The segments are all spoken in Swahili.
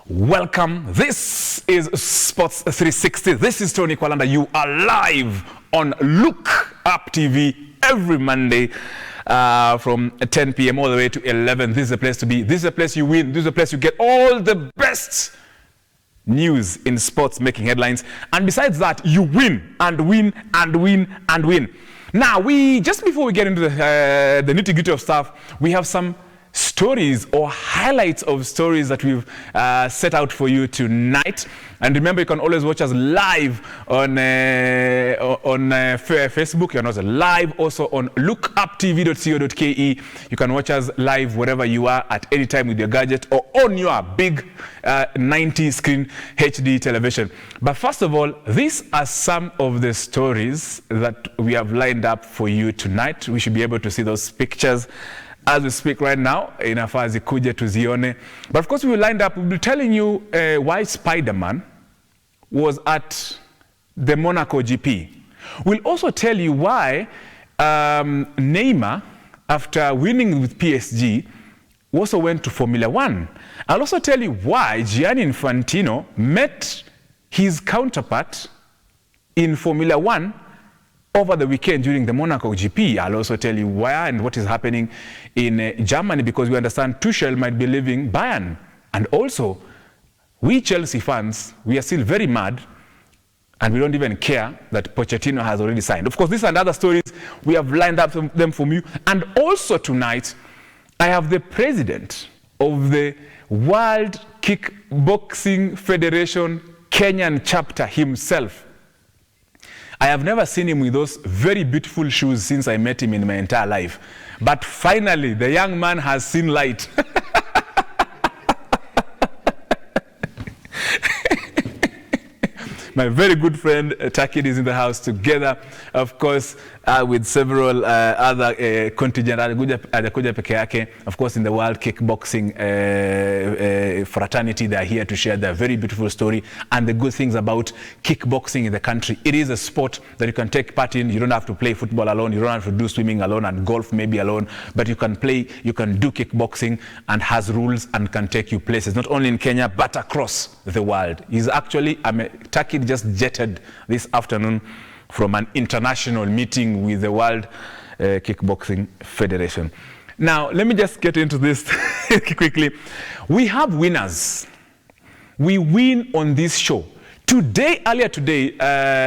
Welcome. This is Sports 360. This is Tony Kwalanda. You are live on Look Up TV every Monday from 10 p.m. all the way to 11. This is the place to be. This is the place you win. This is the place you get all the best news in sports making headlines. And besides that, you win and win and win and win. Now, just before we get into the nitty-gritty of stuff, we have some stories or highlights of stories that we've set out for you tonight. And remember, you can always watch us live on Facebook. You can watch us live also on lookuptv.co.ke. You can watch us live wherever you are at any time with your gadget or on your big 90-screen HD television. But first of all, these are some of the stories that we have lined up for you tonight. We should be able to see those pictures as we speak right now, inafaa zikuje tuzione. But of course, we lined up, we'll be telling you why Spider-Man was at the Monaco GP. We'll also tell you why Neymar, after winning with PSG, also went to Formula One. I'll also tell you why Gianni Infantino met his counterpart in Formula One over the weekend during the Monaco GP. I'll also tell you why and what is happening in Germany, because we understand Tuchel might be leaving Bayern. And also, we Chelsea fans, we are still very mad and we don't even care that Pochettino has already signed. Of course, these and other stories, we have lined up them for you. And also tonight, I have the president of the World Kickboxing Federation Kenyan chapter himself. I have never seen him with those very beautiful shoes since I met him in my entire life. But finally, the young man has seen light. My very good friend Takid is in the house, together, of course, with several other contingent. Of course, in the World Kickboxing fraternity, they are here to share their very beautiful story and the good things about kickboxing in the country. It is a sport that you can take part in. You don't have to play football alone. You don't have to do swimming alone and golf maybe alone. But you can play, you can do kickboxing and has rules and can take you places, not only in Kenya, but across the world. He's actually, Takid just jetted this afternoon from an international meeting with the World Kickboxing Federation. Now, let me just get into this quickly. We have winners. We win on this show. Earlier today,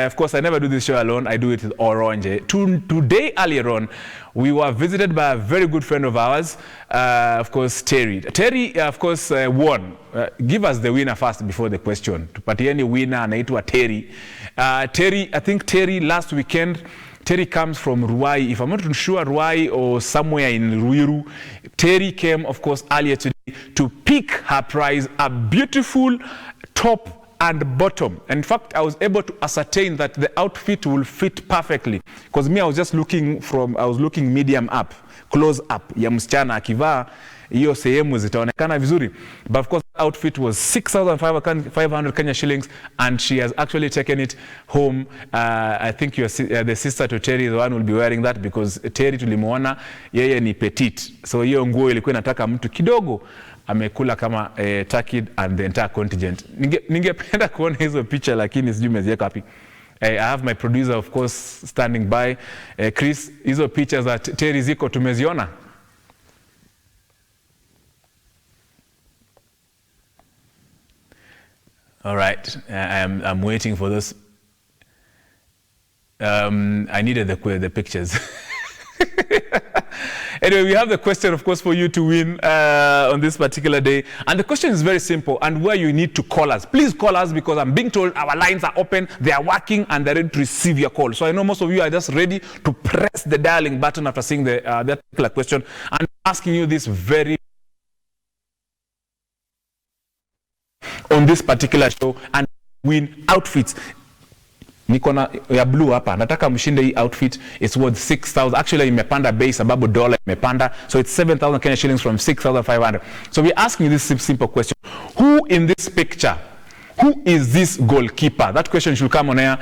of course, I never do this show alone. I do it with Orange. Today, earlier on, we were visited by a very good friend of ours, of course, Terry. Terry, of course, won. Give us the winner first before the question. Tupatieni winner anaitwa Terry. Terry, I think Terry last weekend, Terry comes from Ruai. If I'm not sure, Ruai or somewhere in Ruiru. Terry came, of course, earlier today to pick her prize, a beautiful top and bottom. In fact, I was able to ascertain that the outfit will fit perfectly, because me, I was looking medium up, close up ya msichana akivaa hiyo sehemu zitaonekana vizuri. But of course, the outfit was 6,500 Kenya shillings, and she has actually taken it home. I think the sister to Terry, the one will be wearing that, because Terry tulimuona yeye ni petite, so hiyo nguo ilikuwa inataka mtu kidogo amekula kama Takid and the entire contingent. Ningependa kuona hizo picha, lakini sijui meziweka wapi. I have my producer, of course, standing by. Chris, hizo picha za Terry ziko tumeziona? All right, I'm waiting for this. I needed the pictures. Anyway, we have the question, of course, for you to win on this particular day. And the question is very simple, and where you need to call us. Please call us, because I'm being told our lines are open, they are working, and they're ready to receive your call. So I know most of you are just ready to press the dialing button after seeing that particular question. And asking you this very on this particular show and win outfits. Niko na ya blue hapa, nataka mshinde hii outfit. It's worth 6,000. Actually, imepanda bei sababu dollar imepanda, so it's 7,000 Kenya shillings from 6,500. So we're asking this simple question: who in this picture, who is this goalkeeper? That question should come on air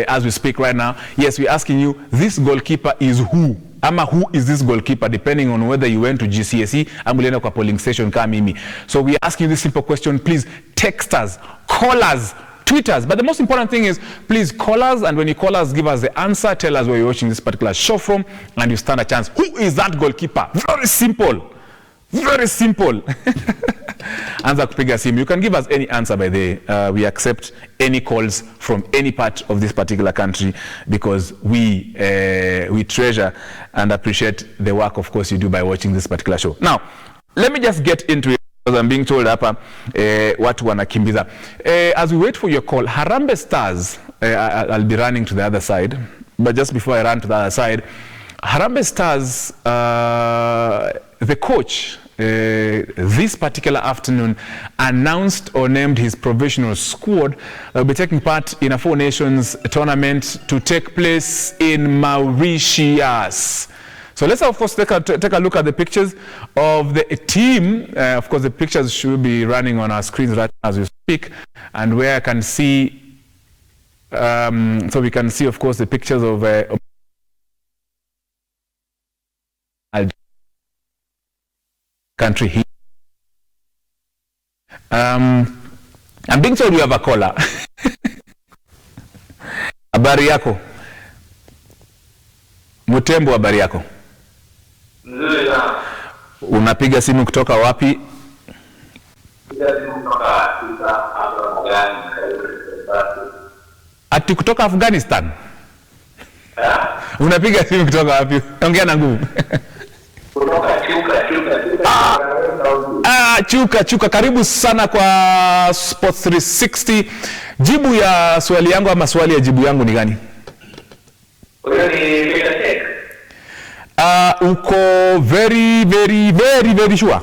as we speak right now. Yes, we're asking you, this goalkeeper is who? ama who is this goalkeeper, depending on whether you went to GCSE ama ulienda kwa polling station kama mimi. So we ask you this simple question, please text us, call us, tweet us. But the most important thing is, please call us, and when you call us, give us the answer, tell us where you're watching this particular show from, and you stand a chance. Who is that goalkeeper? Very simple. Very simple. Anza kupiga simu. You can give us any answer by the we accept any calls from any part of this particular country, because we treasure and appreciate the work, of course, you do by watching this particular show. Now, let me just get into it, because I'm being told hapa watu wanakimbiza. As we wait for your call, Harambee Stars, I'll be running to the other side, but just before I run to the other side, Harambee Stars, the coach, this particular afternoon announced or named his provisional squad that will be taking part in a Four Nations tournament to take place in Mauritius. So let's of course take a look at the pictures of the team. Of course, the pictures should be running on our screens right now as we speak, and where I can see, so we can see, of course, the pictures of country here. I'm being told we have a caller. Habari yako? Mutembo, habari yako? Nzuri sana. Unapiga simu kutoka wapi? Ati kutoka Afghanistan? Unapiga simu kutoka wapi? Ongea na nguvu. Chuka, karibu sana kwa Sports 360. Jibu ya swali yangu ama swali ya jibu yangu ni gani? Uko very sure?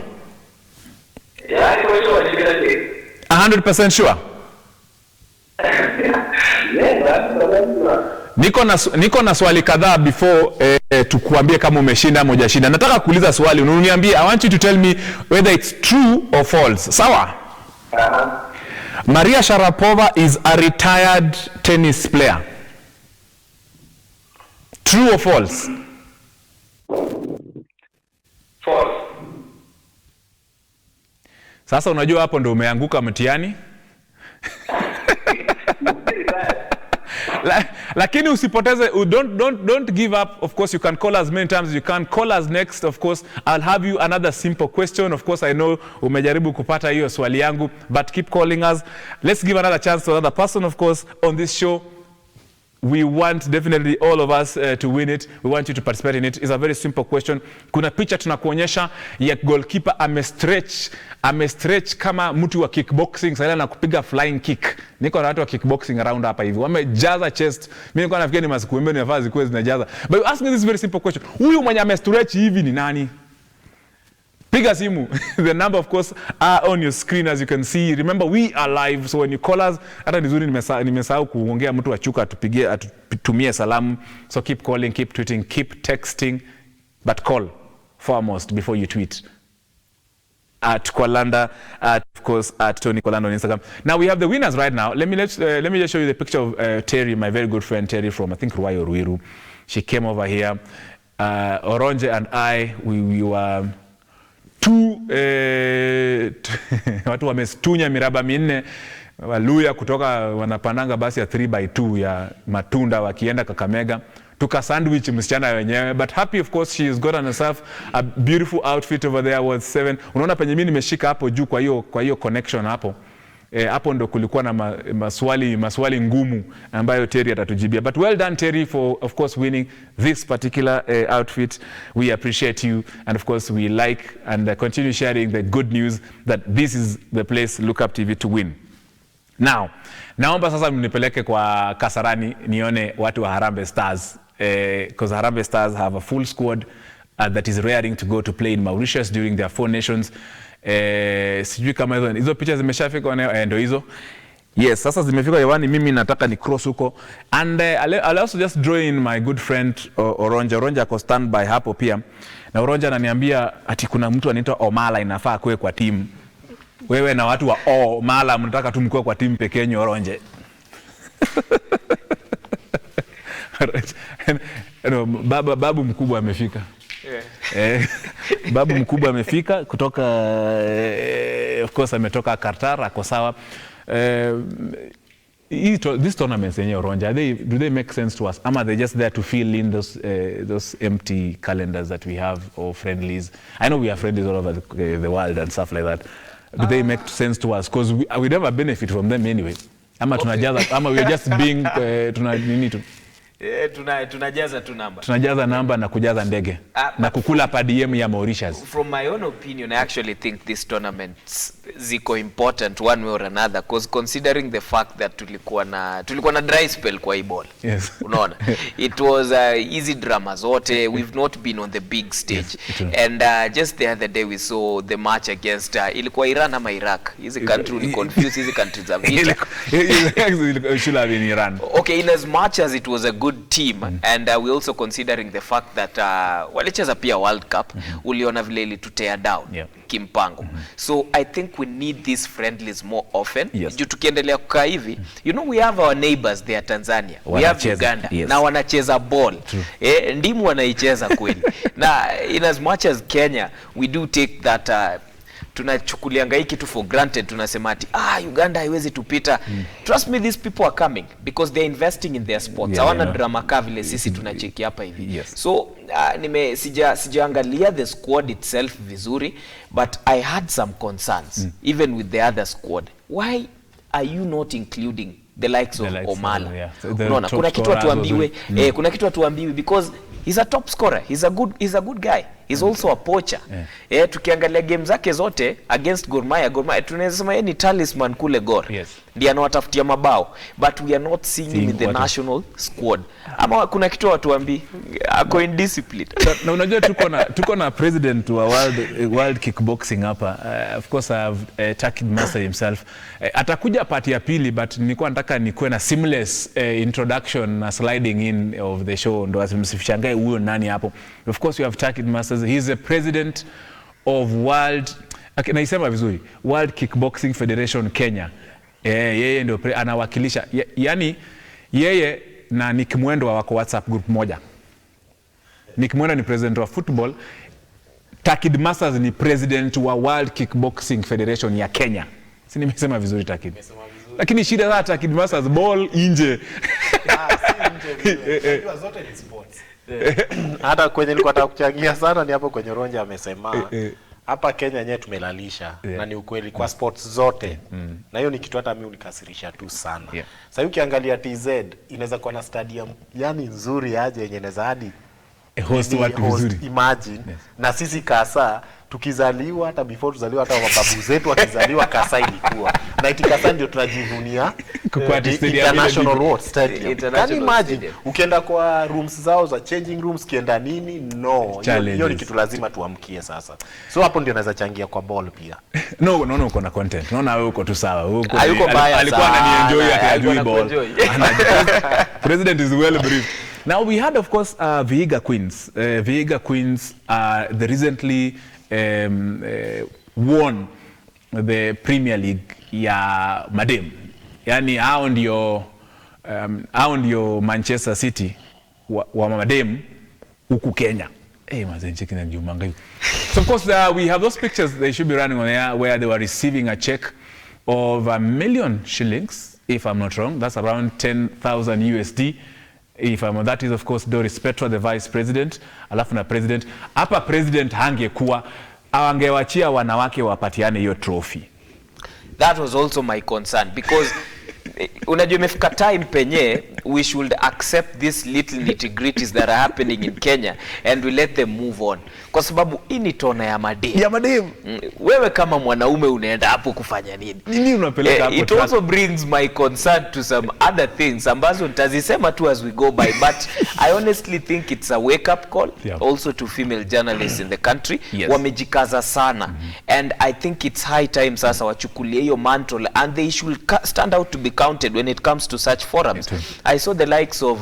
100% sure? Niko na swali kadhaa before tukuambie kama umeshinda ama hujashinda. Nataka kuuliza swali, uniambie, I want you to tell me whether it's true or false. Sawa? Maria Sharapova is a retired tennis player. True or false? False. Sasa unajua hapo ndo umeanguka mtihani. Lakini usipoteze, don't give up. Of course, you can call us many times. You can call us next. Of course, I'll have you another simple question. Of course, I know umejaribu kupata hiyo swali yangu, but keep calling us. Let's give another chance to another person, of course, on this show. We want definitely all of us to win it. We want you to participate in it. It's a very simple question. Kuna picha tunakuonyesha ya goalkeeper amestretch kama mtu wa kickboxing sasa na kupiga flying kick. Niko na watu wa kickboxing around hapa hivi. Wamejaza chest. Mimi nilikuwa nafikiri ni masikuembe ni nafasi kwa zinajaza. But you ask me this very simple question. Huyu mwenye amestretch hivi ni nani? Piga simu. The number, of course, are on your screen, as you can see. Remember, we are live, so when you call us, hata nizuri nimesahau kuongea mtu achuka atutumie salamu. So keep calling, keep tweeting, keep texting, but call foremost before you tweet. At Kwalanda, of course, at Tony Kwalanda on Instagram. Now we have the winners right now. Let me just show you the picture of Terry, my very good friend Terry from, I think, Ruai or Ruiru. She came over here. Oronje and I, we were watu wamestunya miraba minne waluya kutoka wanapandanga basi ya 3x2 ya matunda wakienda Kakamega, tuka sandwich msichana wenyewe, but happy, of course, she has gotten herself a beautiful outfit over there worth 7. Unaona penye mimi nimeshika hapo juu kwa hiyo connection hapo. Hapo ndo kulikuwa na maswali ngumu ambayo Terry atatujibia. But well done, Terry, for, of course, winning this particular outfit. We appreciate you, and of course we like and continue sharing the good news that this is the place, Look Up TV, to win. Now, naomba sasa mnipeleke kwa Kasarani nione watu wa Harambee Stars, because Harambee Stars have a full squad that is raring to go to play in Mauritius during their Four Nations. Sijui kama hizo picha zimeshafika ndio hizo. Yes, sasa zimefika hewani, mimi nataka ni cross huko. And I'll also just draw in my good friend Oronja ako stand by hapo pia. Na Oronja ananiambia ati kuna mtu anaitwa Omala inafaa kuwe kwa timu. Wewe na watu wa Omala mnataka tu mkue kwa timu pekee Oronje. No, babu mkubwa amefika. Babu mkubwa amefika kutoka of course ametoka Qatar, ako sawa. These tournaments yenyewe Ronja, do they make sense to us? Are they just there to fill in those empty calendars that we have, or friendlies? I know we have friendlies all over the world and stuff like that. Do they make sense to us? Because we never benefit from them anyway. We're just being tunajaza tu namba. Tunajaza namba na kujaza ndege. Na kukula per diem ya Mauritius. From my own opinion, I actually think these tournaments ziko important one way or another, because considering the fact that tulikuwa na dry spell kwa hii ball. Yes. Unaona? It was easy drama zote. We've not been on the big stage. Yes, and just the other day we saw the match against ilikuwa Iran ama Iraq. Hizi country we confuse hizi countries za vita. It should have been Iran. Okay, in as much as it was a good team, and we also considering the fact that walicheza pia World Cup, uliona vile ilitutea down kimpango. So I think we need these friendlies more often. Yes. Juu tukiendelea kukaa hivi, you know, we have our neighbors there Tanzania, we have Uganda, na wanacheza ball. Ndimu wanaicheza kweli. Na in as much as Kenya, we do take that tunachukulianga hii kitu for granted, tunasema ati Uganda haiwezi tupita. Trust me, these people are coming because they are investing in their sports. Hawana drama ka vile sisi tunacheki hapa hivi. Yes. So sijaangalia the squad itself vizuri, but I had some concerns even with the other squad. Why are you not including the likes of Omala? Unaona, kuna kitu atuambiwe, kuna kitu atuambiwe, because he's a top scorer, he's a good guy. He's also a poacher. Tukiangalia game zake zote against Gor Mahia tunaweza sema yeye ni talisman kule Gor. Yes. Ndiye anawatafutia mabao, but we are not seeing him in the national squad. Ama kuna kitu watuambi ako indiscipline. Na unajua tuko na president wa world kickboxing hapa. Of course I have Takid Master himself. Atakuja part ya pili, but nilikuwa nataka nikuwe na seamless introduction na sliding in of the show, ndo asimsifishangae huyo nani hapo. Of course you have Takid Masters. He's the president of naisema vizuri, World Kickboxing Federation Kenya. Yeye ndio anawakilisha, yani yeye na Nick Mwendo wako WhatsApp group moja. Nick Mwendo ni president wa football, Takid Masters ni president wa World Kickboxing Federation ya Kenya. Si nimesema vizuri Takid? Lakini shida za Takid Masters ball nje. Si nje. Zote ni sports. Hata kwenye nilikuwa nataka kuchangia sana ni hapo kwenye Ronja amesema hapa Kenya yenyewe tumelalisha, na ni ukweli kwa sports zote. Na hiyo ni kitu hata mimi unikasirisha tu sana. Sasa ukiangalia TZ inaweza kuwa na stadium yani nzuri aje yenye inaweza hadi host watu vizuri. Imagine. Na sisi Kasa tukizaliwa, hata before tuzaliwa, hata mababu zetu wakizaliwa Kasa ilikuwa. Na iti Kasa ndio tunajivunia international stadium. Can you imagine ukienda kwa rooms zao za changing rooms, kienda nini? No. Hiyo ni kitu lazima tuamkie sasa. So hapo ndio naweza changia kwa ball pia. No, uko na content. Naona wewe uko tu sawa. Alikuwa anani-enjoy akijui ball. President is well briefed. Now we had, of course, Vihiga Queens. Vihiga Queens they recently won the Premier League ya Madem. Yani hao ndio Manchester City wa Madem huku Kenya. Mazencheki na njumanga hiyo. So of course we have those pictures, they should be running on air, where they were receiving a check of $1 million shillings, if I'm not wrong. That's around 10,000 USD. That is of course Doris Petra, the vice president, alafu na president. Hapa president hangekuwa, angewachia wanawake wapatiane hiyo trophy. That was also my concern, because unajua imefika time penye we should accept these little nitty-gritties that are happening in Kenya and we let them move on. Kwa sababu hii ni tona ya madem. Wewe kama mwanaume unaenda hapo kufanya nini? Nini unapeleka hapo? It also brings my concern to some other things ambazo nitazisema tu as we go by, but I honestly think it's a wake up call also to female journalists in the country. Wamejikaza sana and I think it's high time sasa wachukulie hiyo mantle and they should stand out to be counted counted when it comes to such forums. I saw the likes of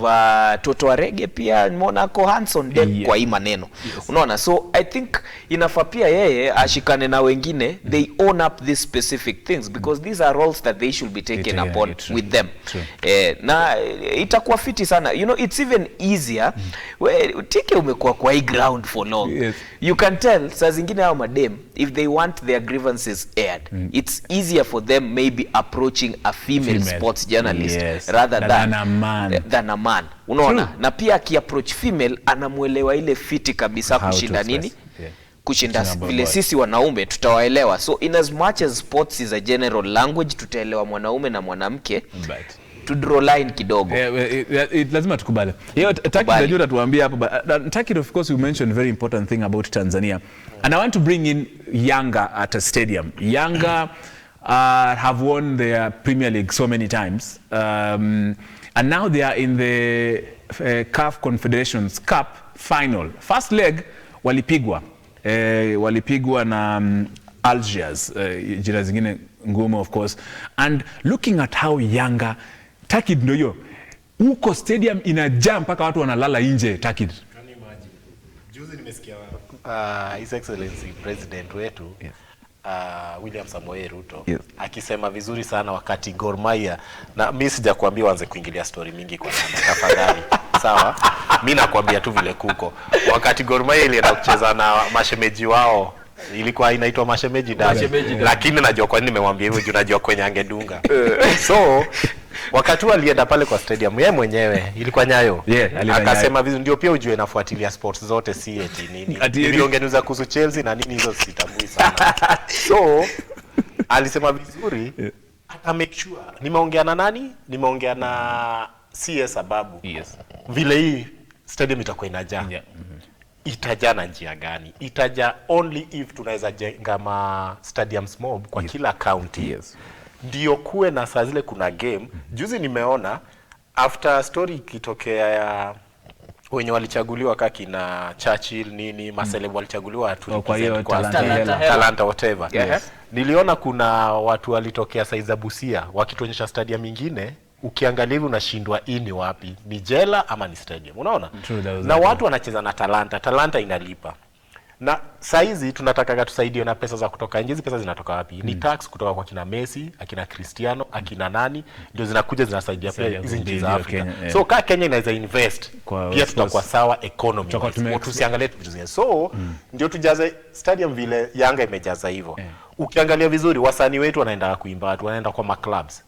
Toto Arege pia Monaco Hanson Deck kwa hii maneno. Unaona, so I think inafaa pia yeye ashikane na wengine, they own up these specific things because these are roles that they should be taken upon with them. Na itakuwa fiti sana. You know, it's even easier tike umekuwa kwa hii ground for long. You can tell saa zingine hao madem, if they want their grievances aired, it's easier for them maybe approaching a female sports journalist rather than a man. Unaona, na pia akiapproach female anamuelewa ile fiti kabisa kushinda nini? Kushinda vile sisi wanaume tutawaelewa. So in as much as sports is a general language, tutaelewa mwanaume na mwanamke. To draw line kidogo. Lazima tukubali. Hiyo Taki najua tatuambia hapo, but Taki, of course you mentioned very important thing about Tanzania. And I want to bring in Yanga at a stadium. Yanga have won their Premier League so many times. And now they are in the CAF Confederations Cup final. First leg walipigwa. Walipigwa na Algiers, jina zingine ngumu of course. And looking at how Yanga, Takid ndio hiyo, uko stadium inajaa mpaka watu wanalala nje. Takid, can you imagine? Juzi nimesikia His Excellency President wetu William Samoei Ruto akisema vizuri sana wakati Gor Mahia, na mimi sijakwambia uanze kuingilia story mingi kwa tafadhali. Sawa, mimi nakwambia tu vile kuko wakati Gor Mahia ilienda kucheza na mashemeji wao, ilikuwa inaitwa mashemeji dabi, lakini najua kwa nini nimemwambia hivyo, najua kwenye angedunga. So wakati alienda pale kwa stadium yeye mwenyewe ilikuwa Nyayo, akasema vizuri, ndio pia ujue nafuatilia sports zote, si eti nini iliongenuza kuhusu Chelsea na nini, hizo sitambui sana. So alisema vizuri, ata make sure nimeongea na nani, nimeongea na CS sababu vile hii stadium itakuwa inajaa. Itajaa na njia gani? Itajaa only if tunaweza jenga ma stadiums mob kwa kila county. Ndio kuwe na saa zile kuna game. Juzi nimeona after story ikitokea ya wenye walichaguliwa kaki na Churchill nini, maseleb walichaguliwa kwa talanta whatever. Niliona kuna watu walitokea saiza Busia wakituonyesha stadium nyingine, ukiangalia hivi unashindwa ini wapi, ni jela ama ni stadium, unaona? Na watu wanacheza na talanta inalipa. Na saizi tunataka tusaidie na pesa za kutoka nje. Hizi pesa zinatoka wapi? Ni tax kutoka kwa kina Messi, akina Cristiano, akina nani, ndio zinakuja zinasaidia pia hizi nchi za Afrika. So kama Kenya inaweza invest, pia tutakuwa sawa economy. Tusiangalie tu. So ndio tujaze stadium vile Yanga imejaza hivyo. Ukiangalia vizuri wasanii wetu wanaenda kuimba, watu wanaenda kwa clubs.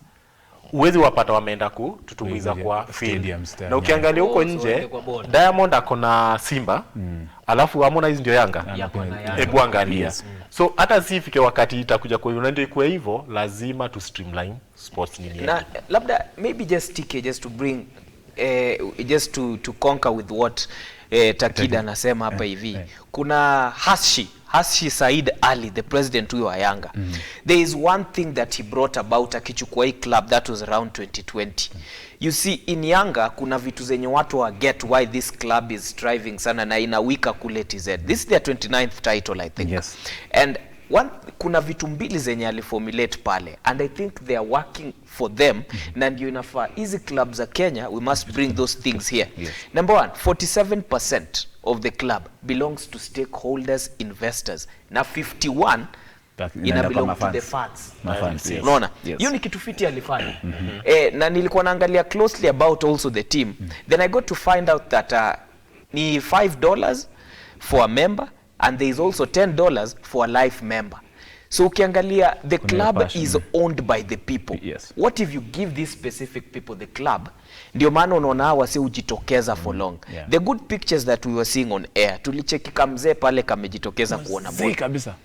Uwezi wapata wameenda kututumbuiza kwa field. Na ukiangalia huko nje, Diamond akona Simba, alafu Harmonize ndio Yanga. Hebu angalia. So hata sifike wakati itakuja kwa hiyo ndio ikuwe hivyo, lazima tu streamline sports nini. Na labda maybe just to bring just to conquer with what Takida anasema hapa hivi. Kuna Hashi Said Ali, the president huyo wa Yanga. There is one thing that he brought about akichukua hii club, that was around 2020. You see, in Yanga kuna vitu zenye watu wa get why this club is striving sana na inawika kule TZ. This is their 29th title, I think. And kuna vitu mbili zenye aliformulate pale, and I think they are working for them. Na ndio inafaa hizi clubs za Kenya, we must bring those things here. Number one, 47% of the club belongs to stakeholders, investors. Na 51 ina belong to the fans. Unaona? Hiyo ni kitu fiti alifanya. Na nilikuwa naangalia closely about also the team. Then I got to find out that ni $5 for a member, and there is also $10 for a life member. So ukiangalia, the club is owned by the people. What if you give these specific people the club? Ndio maana unaona wase ujitokeza for long. The good pictures that we were seeing on air, tulicheki kamzee pale kamejitokeza kuona ball kabisa.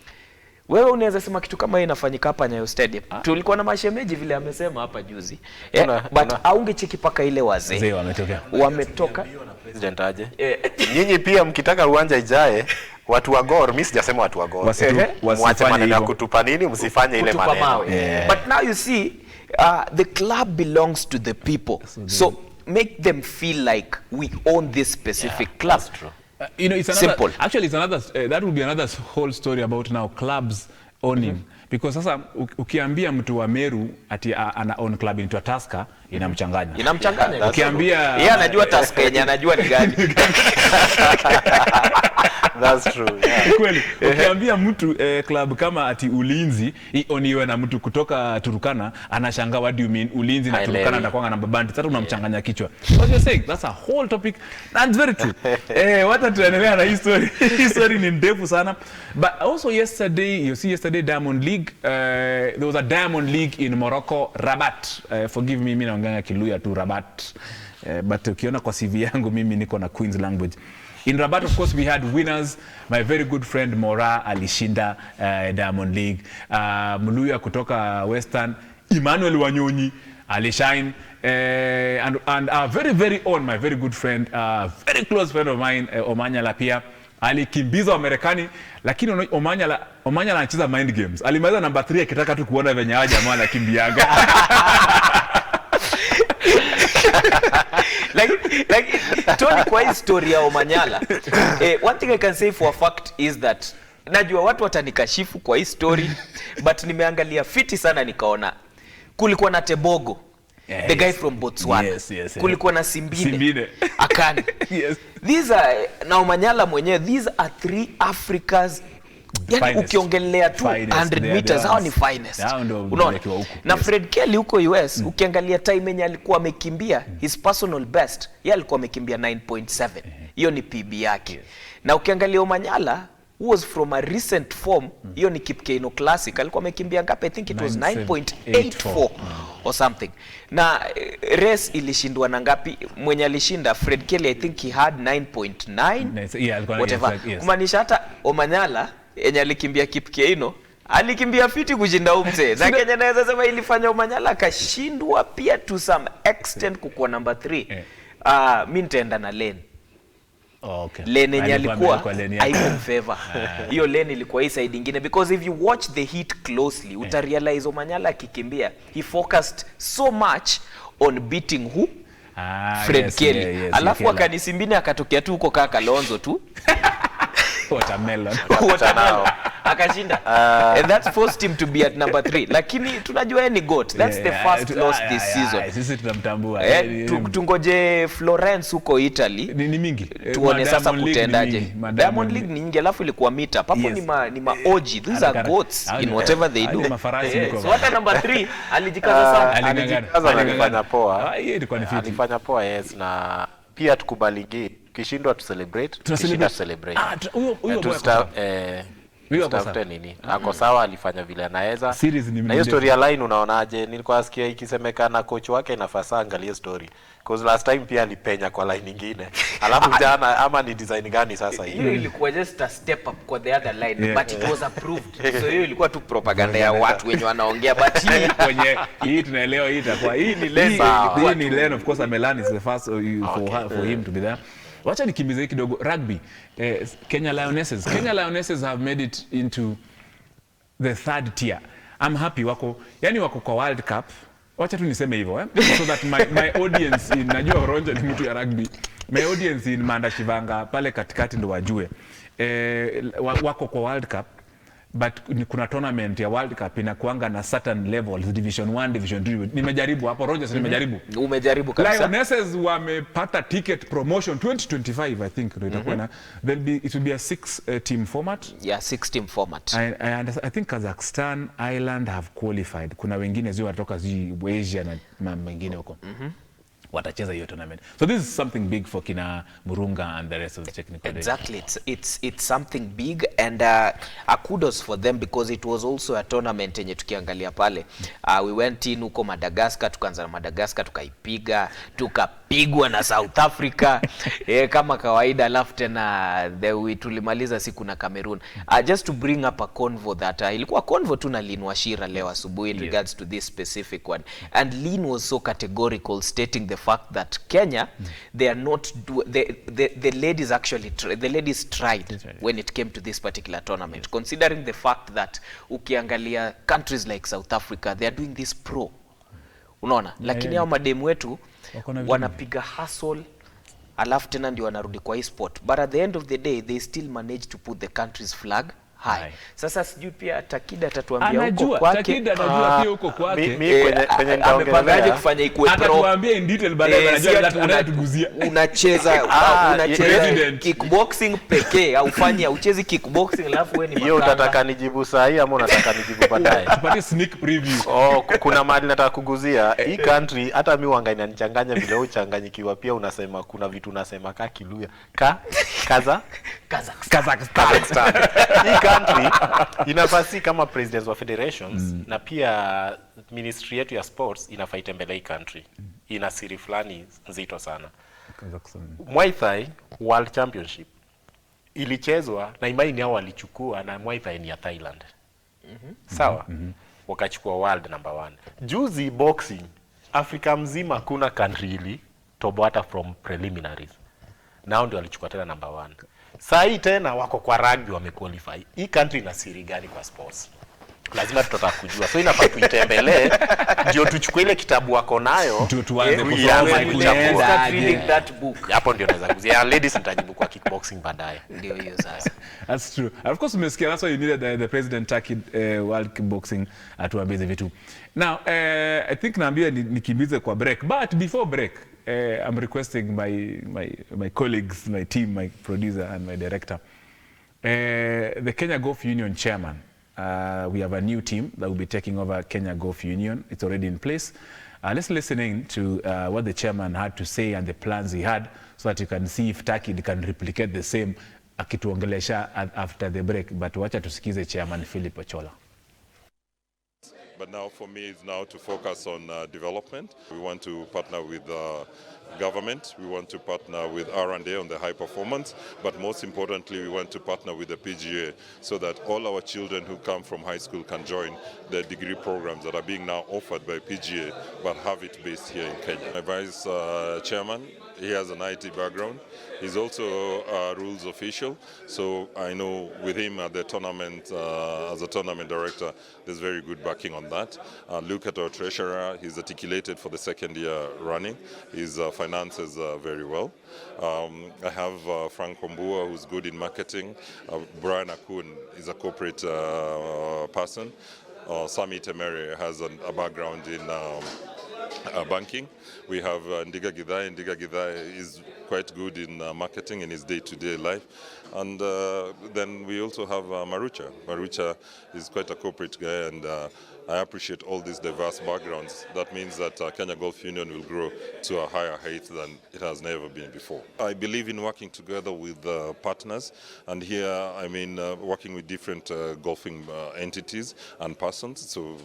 Wewe unaweza sema kitu kama hii inafanyika hapa Nyayo Stadium. Tulikuwa na mashemeji vile amesema hapa juzi. But aungecheki paka ile wazee wametoka president aje. Nyinyi pia mkitaka uwanja ijae, watu wa Gor, mimi sijasema watu wa Gor, mwache maneno ya kutupa nini, msifanye ile maneno. But now you see, the club belongs to the people. So make them feel like we own this specific club. That's true. You know, it's another, simple. Actually, it's another. That would be another whole story about now clubs owning. Because sasa ukiambia mtu wa Meru ati ana own club inaitwa Tusker, inamchanganya. Inamchanganya. Ukiambia yeye anajua Tusker yenye anajua ni gani. That's true. Yeah. Kweli. Ukiambia mtu club kama ati Ulinzi ioniwe na mtu kutoka Turukana, anashangaa what do you mean Ulinzi na Turukana ndakwanga na babandi. Sasa unamchanganya kichwa. What you're saying, that's a whole topic. That's very true. Wacha tuendelea na history. History ni ndefu sana. But also yesterday, you see yesterday Diamond League, there was a Diamond League in Morocco, Rabat. Forgive me, mimi naongea Kiluya tu Rabat. But ukiona kwa CV yangu mimi niko na Queen's language. In Rabat, of course, we had winners. My very good friend Mora alishinda Diamond League. Muluya kutoka Western, Emmanuel Wanyonyi alishine. And our very, very own, my very good friend, very close friend of mine, Omanyala pia, alikimbiza wa Marekani, lakini Omanyala anacheza mind games. Alimaliza number 3 akitaka tu kuona venye hawa jamaa anakimbiaga. like Tony, kwa hii story ya Omanyala, one thing I can say for a fact is that najua watu watanikashifu kwa hii story, but nimeangalia fiti sana nikaona kulikuwa na Tebogo, the guy from Botswana. Yes. Kulikuwa na Simbine. Akani. Yes. These are, na Omanyala mwenyewe, these are 3 Africas. Yani ukiongelea tu 100 meters hao ni finest. Unaona? Na Fred Kelly huko US, ukiangalia time yenye alikuwa amekimbia, his personal best, yeye alikuwa amekimbia 9.7. Hiyo ni PB yake. Na ukiangalia Omanyala, who was from a recent form, hiyo ni Kipkeino Classic, alikuwa amekimbia ngapi? I think it was 9.84 or something. Na race ilishindwa na ngapi? Mwenye alishinda Fred Kelly, I think he had 9.9 whatever. Kumaanisha hata Omanyala yenye alikimbia Kipkeino alikimbia fiti kushinda umse. Na Kenya naweza sema ilifanya Omanyala akashindwa pia to some extent kukuwa number 3. Mimi nitaenda na Lane. Okay. Lane yenye alikuwa haiko in favor. Hiyo Lane ilikuwa hii side nyingine, because if you watch the heat closely, utarealize Omanyala akikimbia, he focused so much on beating who? Fred Kelly. Yes, alafu akanisimbine akatokea tu huko kaka Lonzo tu. Watermelon. Akashinda. And that forced him to be at number 3. Lakini tunajua yeye ni GOAT. That's the first loss this season. Sisi tunamtambua. Tungoje Florence huko Italy. Ni mingi. Tuone sasa kutendaje. Diamond League ni nyingi, alafu ilikuwa meet up. Hapo ni ma OG. These are GOATs in whatever they do. So hata number 3 alijikaza sana. Alifanya poa. Alifanya poa, yes, na pia tukubalingi. Kishindwa tu celebrate, kishinda celebrate. Huyo Tafute nini? Ako sawa, alifanya vile anaweza. Na hiyo story ya line unaonaje? Nilikuwa nasikia ikisemekana coach wake inafaa angalie story. Because last time pia alipenya kwa line nyingine. Alafu jana ama ni design gani sasa hii? Hiyo ilikuwa just a step up kwa the other line, but it was approved. So hiyo ilikuwa tu propaganda ya watu wenye wanaongea, but hii kwenye hii tunaelewa hii itakuwa hii ni Lane. Hii ni Lane, of course. Amelan is the first for him to be there. Wacha nikimbize kidogo rugby. Kenya Lionesses have made it into the 3rd tier. I'm happy wako kwa World Cup. Wacha tu niseme hivyo so that my audience najua Ronja ni mtu ya rugby. My audience in Manda Shivanga pale katikati ndo wajue. Wako kwa World Cup, but kuna tournament ya World Cup inakuanga na certain levels, division 1, division 2. Nimejaribu hapo Rogers, nimejaribu. Umejaribu kabisa. Lionesses wamepata ticket promotion 2025, I think ndio itakuwa na it will be a 6 team format. Yeah, 6 team format. I think Kazakhstan, Ireland have qualified. Kuna wengine zio watoka Asia na mengine huko. Watacheza hiyo tournament. So this is something big for kina Murunga and the rest of the technical day. Exactly. It's something big, and kudos for them, because it was also a tournament yenye tukiangalia pale. We went in huko Madagascar, tukaanza na Madagascar, tukaipiga, tukapigwa na South Africa. Kama kawaida, alafu tena tulimaliza siku na Cameroon. Just to bring up a convo that ilikuwa convo tu na Lin Washira leo asubuhi in regards to this specific one. And Lin was so categorical, stating the fact that Kenya, they are not the ladies actually the ladies tried when it came to this particular tournament, considering the fact that ukiangalia countries like South Africa, they are doing this pro, unaona, lakini hao mademu wetu wanapiga hustle, alafu tena ndio wanarudi kwa sport, but at the end of the day they still manage to put the country's flag Hai. Sasa sijui pia Takida atatuambia huko kwake. Takida anajua pia huko kwake. Kwenye amepangaje kufanya ikuwe pro. Atatuambia in detail baadaye, anajua anatuguzia. Unacheza kickboxing pekee au ufanye uchezi kickboxing alafu wewe ni hiyo unataka nijibu saa hii ama unataka nijibu baadaye? Tupate sneak preview. Kuna mahali nataka kuguzia. Hii country hata mimi wanga inanichanganya vile uchanganyikiwa pia unasema kuna vitu unasema Kiluya. Kazakhstan. Hii country inafasi kama presidents wa federations na pia ministry yetu ya sports inafaa itembelea hii country. Ina siri fulani nzito sana. Muay Thai World Championship ilichezwa na imani yao walichukua, na Muay Thai ni ya Thailand. Sawa? Wakachukua world number 1. Juzi boxing Afrika mzima kuna country ili toboata from preliminaries. Nao ndio walichukua tena number 1. Saa hii tena wako kwa rugby wamequalify. Hii country ina siri gani kwa sports? Lazima tutataka kujua. So inafaa tuitembelee ndio tuchukue ile kitabu wako nayo tuanze kusoma reading that book. Hapo ndio naweza kuzia. Ladies nitajibu kwa kickboxing baadaye. Ndio hiyo sasa. That's true. Of course umesikia, that's why you needed the president Takid world kickboxing atuambie vitu. Now I think naambia nikimbize kwa break, but before break I'm requesting my colleagues, my team, my producer and my director, the Kenya Golf Union chairman. We have a new team that will be taking over Kenya Golf Union. It's already in place. Let's listen in to what the chairman had to say and the plans he had, so that you can see if Takid can replicate the same akituongelesha after the break. But wacha tusikize chairman Philip Ochola. But now for me it's now to focus on development. We want to partner with government, we want to partner with R&A on the high performance, but most importantly we want to partner with the PGA so that all our children who come from high school can join the degree programs that are being now offered by PGA but have it based here in Kenya. My vice chairman, he has an IT background. He's also a rules official, so I know with him at the tournament, as a tournament director, there's very good backing on that. Look at our treasurer, he's articulated for the second year running. His finances very well. I have Frank Kombua, who's good in marketing. Brian Akun is a corporate person. Sami Temere has a background in banking. We have Ndiga Githai. Ndiga Githai is quite good in marketing in his day-to-day life. And then we also have Marucha. Marucha is quite a corporate guy, and I appreciate all these diverse backgrounds. That means that Kenya Golf Union will grow to a higher height than it has never been before. I believe in working together with partners, and here I mean working with different golfing entities and persons. So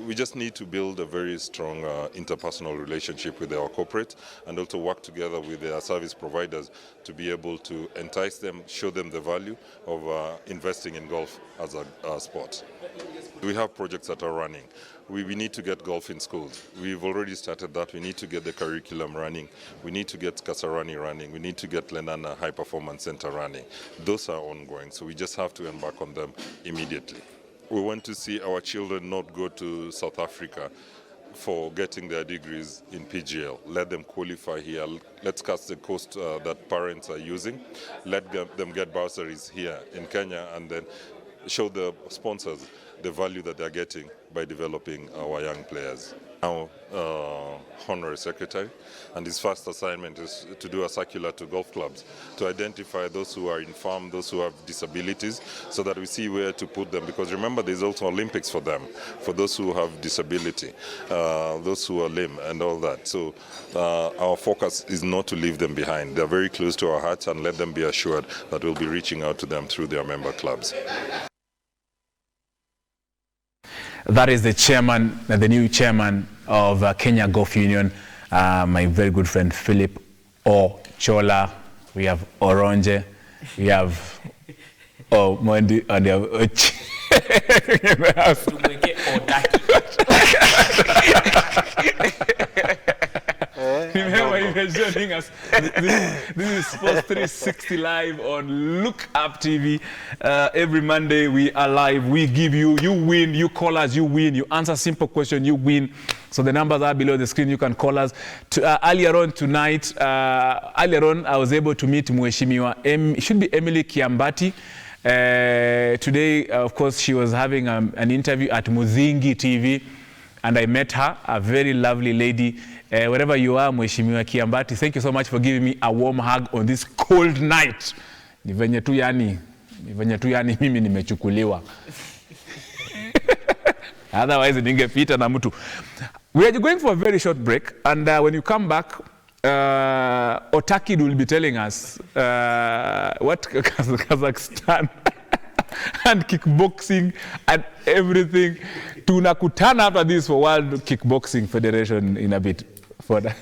we just need to build a very strong interpersonal relationship with our corporate, and also work together with their service providers to be able to entice them, show them the value of investing in golf as a sport. We have projects that are running. We need to get golf in schools. We've already started that. We need to get the curriculum running. We need to get Kasarani running. We need to get Lenana High Performance Center running. Those are ongoing, so we just have to embark on them immediately. We want to see our children not go to South Africa for getting their degrees in PGL. Let them qualify here. Let's cut the cost that parents are using. Let them get bursaries here in Kenya, and then show the sponsors the value that they're getting by developing our young players. Now, honorary secretary, and his first assignment is to do a circular to golf clubs to identify those who are infirm, those who have disabilities, so that we see where to put them. Because remember, there's also Olympics for them, for those who have disability, those who are lame and all that. So our focus is not to leave them behind. They're very close to our hearts, and let them be assured that we'll be reaching out to them through their member clubs. That is the chairman, the new chairman of Kenya Golf Union, my very good friend Philip Ochola. We have Oronje, we have Mondi, and we have Ochi. Remember, if you're joining us, this is Sports 360 live on Look Up TV. Every Monday we are live. We give you, you win, you call us, you win. You answer simple question, you win. So the numbers are below the screen. You can call us. Earlier on tonight, I was able to meet Mheshimiwa, it should be Emily Kiambati. Today, of course, she was having an interview at Muzingi TV, and I met her, a very lovely lady. Wherever you are, Mheshimiwa Kiambati, thank you so much for giving me a warm hug on this cold night. Ni venye tu yani mimi nimechukuliwa. Otherwise, ningepita na mtu. We are going for a very short break, and when you come back, Otakid will be telling us what Kazakhstan and kickboxing and everything. Tunakutana after this for World Kickboxing Federation in a bit. Further.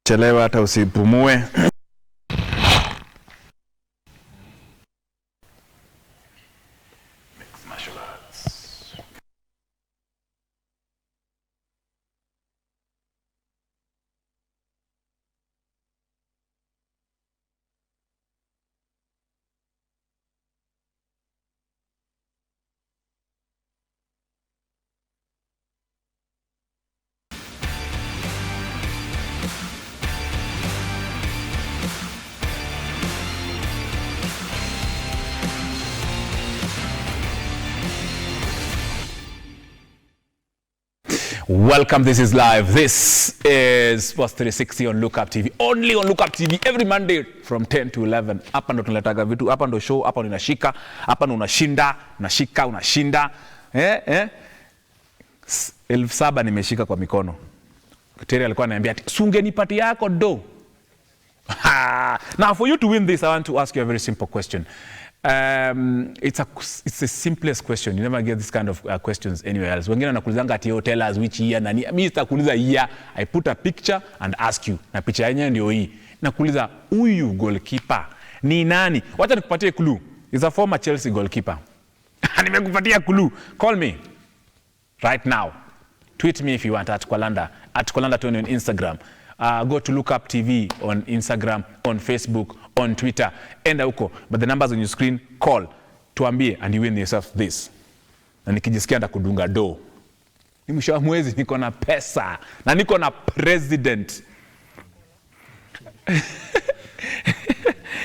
Chelewa hata usipumue. Welcome, this is live. This is Sports 360 on Lookup TV. Only on Lookup TV every Monday from 10 to 11. Hapa ndo tunaletaga vitu, hapa ndo show, hapa ndo unashika, hapa ndo unashinda, unashika, unashinda. 7,000 nimeshika kwa mikono. Terry alikuwa ananiambia ati sungenipatia yako do. Now for you to win this, I want to ask you a very simple question. It's the simplest question. You never get this kind of questions anywhere else. Wengine wanakulizanga ati tell us which year nani. Mimi sitakuuliza year. I put a picture and ask you. Na picha yenyewe ndio hii. Nakuuliza huyu goalkeeper ni nani? Wacha nikupatie clue. He's a former Chelsea goalkeeper. Nimekupatia clue. Call me right now. Tweet me if you want at Kolanda Tony on Instagram. Go to Lookup TV on Instagram, on Facebook, on Twitter, enda huko. But the numbers on your screen, call, tuambie, and you win yourself this. Na nikijisikia nda kudunga do. Ni mwisho wa mwezi niko na pesa. Na niko na president.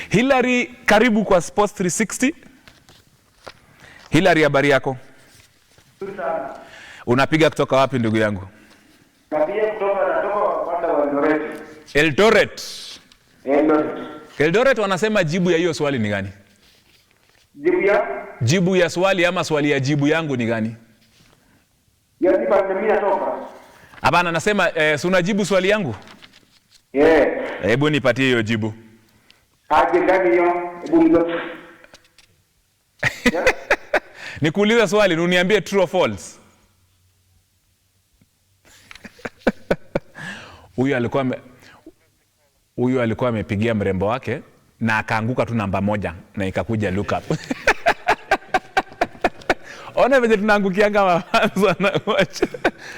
Hillary, karibu kwa Sports 360. Hillary, habari yako? Unapiga kutoka wapi ndugu yangu? Napiga kutoka Eldoret. Eldoret wanasema jibu ya hiyo swali ni gani? Jibu ya swali ama swali ya jibu yangu ni gani? Yaani pandemia natoka. Hapana, nasema si unajibu swali yangu? Hebu nipatie hiyo jibu. Aje gani hiyo? Hebu nizo. Nikuuliza swali, uniambie true or false. Huyu alikuwa amepigia mrembo wake na akaanguka tu namba 1 na ikakuja look up. Ona vile tunaangukianga mafanzo na watch.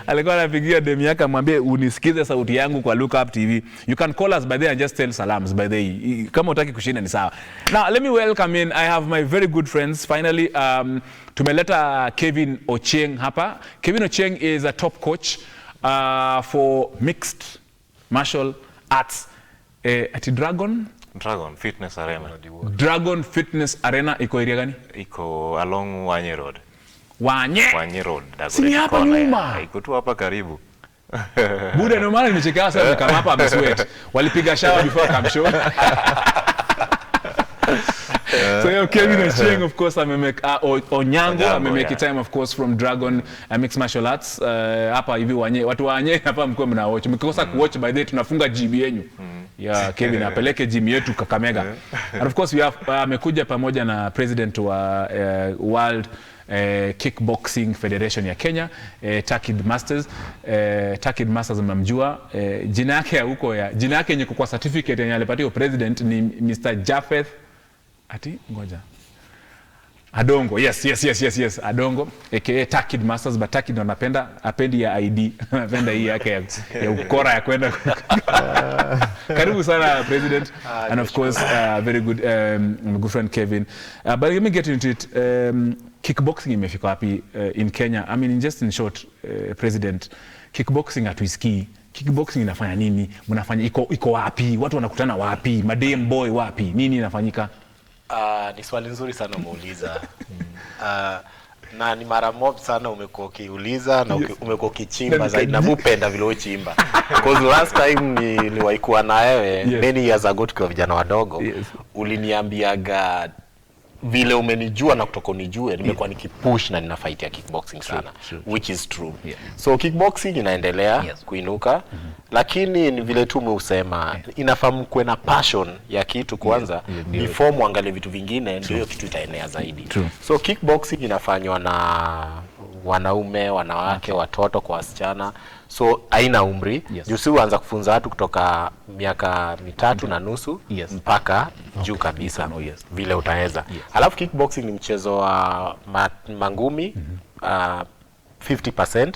Alikuwa anapigia demu yake amwambie unisikize sauti yangu kwa Look Up TV. You can call us by there and just tell salams by there. Kama utaki kushinda ni sawa. Now let me welcome in. I have my very good friends. Finally tumeleta Kevin Ochieng hapa. Kevin Ochieng is a top coach for mixed martial arts at Dragon Fitness Arena. Dragon Fitness Arena iko area gani? Iko along Wanye Road. Wanye Road. Si hapa nyuma. Iko tu hapa karibu. Buda ndio maana nimecheka sana kama hapa amesweat. Walipiga shower before come show. So Kevin Ochieng, of course, Onyango amemake time, of course, from Dragon Mixed Martial Arts. Hapa hivi watu wanye hapa mko mna watch. Mkikosa kuwatch by the way tunafunga gym yenu. Ya Kevin apeleke gym yetu Kakamega. And of course we have amekuja pamoja na president wa World Kickboxing Federation ya Kenya, Takid Masters. Takid Masters mnamjua, jina yake huko jina yake yenye kwa certificate yenye alipatiwa president ni Mr. Japheth ngoja Adongo. Yes. Adongo aka Takid Masters, but Takid anapenda apendi ya ID. Anapenda hii yake ya ukora ya kwenda. Karibu sana president. And of course very good good friend Kevin. But let me get into it. Kickboxing imefika wapi in Kenya? I mean just in short, president, kickboxing hatuisikii. Kickboxing inafanya nini? Mnafanya iko wapi? Watu wanakutana wapi? Madem boy wapi? Nini inafanyika? Ni swali nzuri sana umeuliza. Na ni mara mob sana umekuwa ukiuliza na umekuwa ukichimba zaidi na mupenda vile uchimba. Because last time niliwaikuwa na wewe many years ago tukiwa vijana wadogo, uliniambiaga vile umenijua na kutoka unijue nimekuwa nikipush na nina fight ya kickboxing sana, which is true. So kickboxing inaendelea kuinuka, lakini ni vile tu umeusema inafahamu kuwe na passion ya kitu kwanza before muangalie vitu vingine, ndio kitu itaenea zaidi. So kickboxing inafanywa na wanaume, wanawake, watoto kwa wasichana. So haina umri. Jusi uanza kufunza watu kutoka miaka 3.5 mpaka juu kabisa vile utaweza. Alafu kickboxing ni mchezo wa mangumi 50%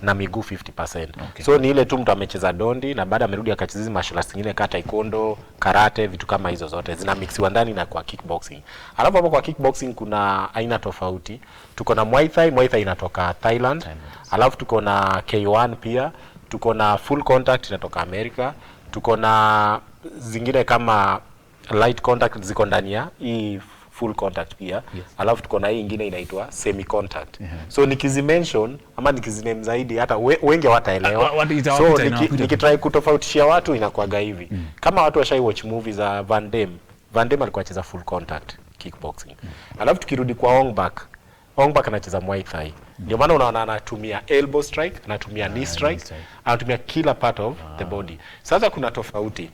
na miguu 50%. So ni ile tu mtu amecheza dondi na baada amerudi akacheza martial arts nyingine kama taekwondo, karate, vitu kama hizo zote zina mixiwa ndani na kwa kickboxing. Alafu hapo kwa kickboxing kuna aina tofauti. Tuko na Muay Thai inatoka Thailand. Alafu tuko na K1 pia, tuko na full contact inatoka America, tuko na zingine kama light contact ziko ndani ya hii full contact pia. Alafu tuko na hii nyingine inaitwa semi contact. So nikizimention ama nikiziname zaidi hata wengi wataelewa. So nikitry kutofautishia watu inakuwaga hivi. Kama watu washai watch movies za Van Damme alikuwa anacheza full contact kickboxing. Alafu tukirudi kwa Ong Bak anacheza Muay Thai. Ndio maana unaona anatumia elbow strike, anatumia knee strike, anatumia kila part of the body. Sasa kuna tofauti.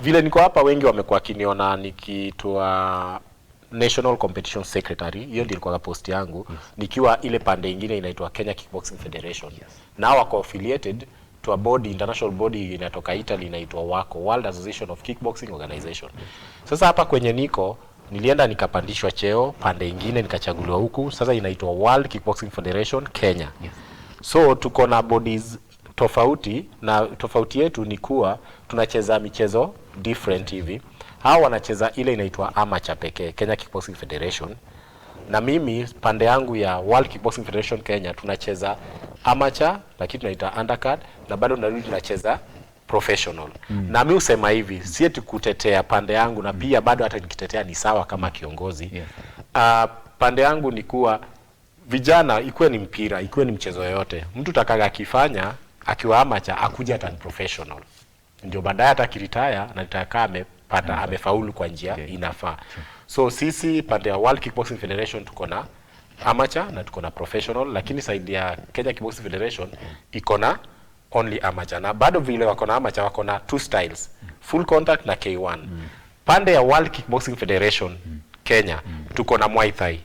Vile niko hapa wengi wamekuwa kiniona nikitoa National Competition Secretary, hiyo ndio ilikuwa post yangu, nikiwa ile pande nyingine inaitwa Kenya Kickboxing Federation. Now wako affiliated to a body, international body inatoka Italy inaitwa WACO, World Association of Kickboxing Organization. Sasa hapa kwenye niko nilienda nikapandishwa cheo pande nyingine nikachaguliwa huku, sasa inaitwa World Kickboxing Federation Kenya. So tuko na bodies tofauti na tofauti yetu ni kuwa tunacheza michezo different hivi. Hao wanacheza ile inaitwa amateur pekee, Kenya Kickboxing Federation. Na mimi pande yangu ya World Kickboxing Federation Kenya tunacheza amateur lakini tunaita undercard na bado tunarudi tunacheza professional. Na mimi usema hivi, si eti kutetea pande yangu na pia bado hata nikitetea ni sawa kama kiongozi. Pande yangu ni kuwa vijana ikuwe ni mpira, ikuwe ni mchezo yote. Mtu takaga akifanya akiwa amateur akuja ata professional. Ndio baadaye atakiritaya na nitaka amepata amefaulu kwa njia inafaa. So sisi pande ya World Kickboxing Federation tuko na amateur na tuko na professional, lakini side ya Kenya Kickboxing Federation iko na only amateur. Na bado vile wako na amateur wako na 2 styles, full contact na K1. Pande ya World Kickboxing Federation Kenya tuko na Muay Thai,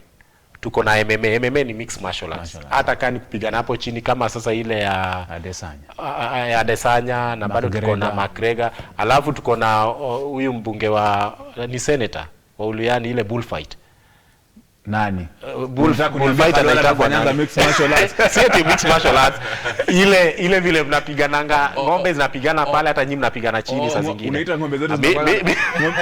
tuko na MMA. MMA ni mixed martial arts. Hata kani kupigana hapo chini kama sasa ile ya Adesanya na bado tuko na McGregor. Alafu tuko na huyu mbunge wa ni senator wa Uluyani, ile bullfight. Nani? Bullfight anaitwa mixed martial arts. Sio mixed martial arts. Ile vile mnapigananga ng'ombe zinapigana pale, hata nyinyi mnapigana chini saa zingine. Unaita ng'ombe zote zinapigana.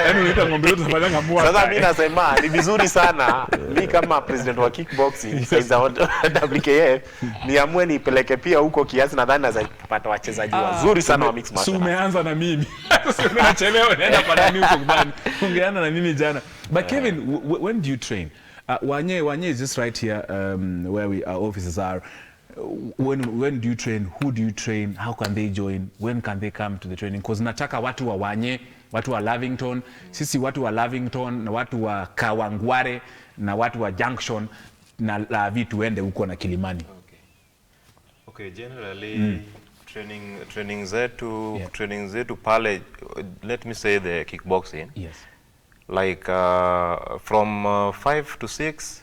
Yaani unaita ng'ombe zote zinapigana mua. Sasa mimi nasema ni vizuri sana mimi kama president wa kickboxing sasa WKF niamue nipeleke pia huko kiasi, nadhani naweza kupata wachezaji wazuri sana wa mixed martial arts. Umeanza na mimi. Sasa unachelewa naenda kwa nani huko kubani. Ungeana na mimi jana. But Kevin, when do you train? Wanye is just right here where our offices are. When do you train? Who do you train? How can they join? When can they come to the training? Because nataka watu wa Wanye, watu wa Lavington, sisi watu wa Lavington na watu wa Kawangware na watu wa Junction na Lavi tuende huko na Kilimani. Okay, generally training zetu pale, let me say the kickboxing. Yes. Like from 5 to 6,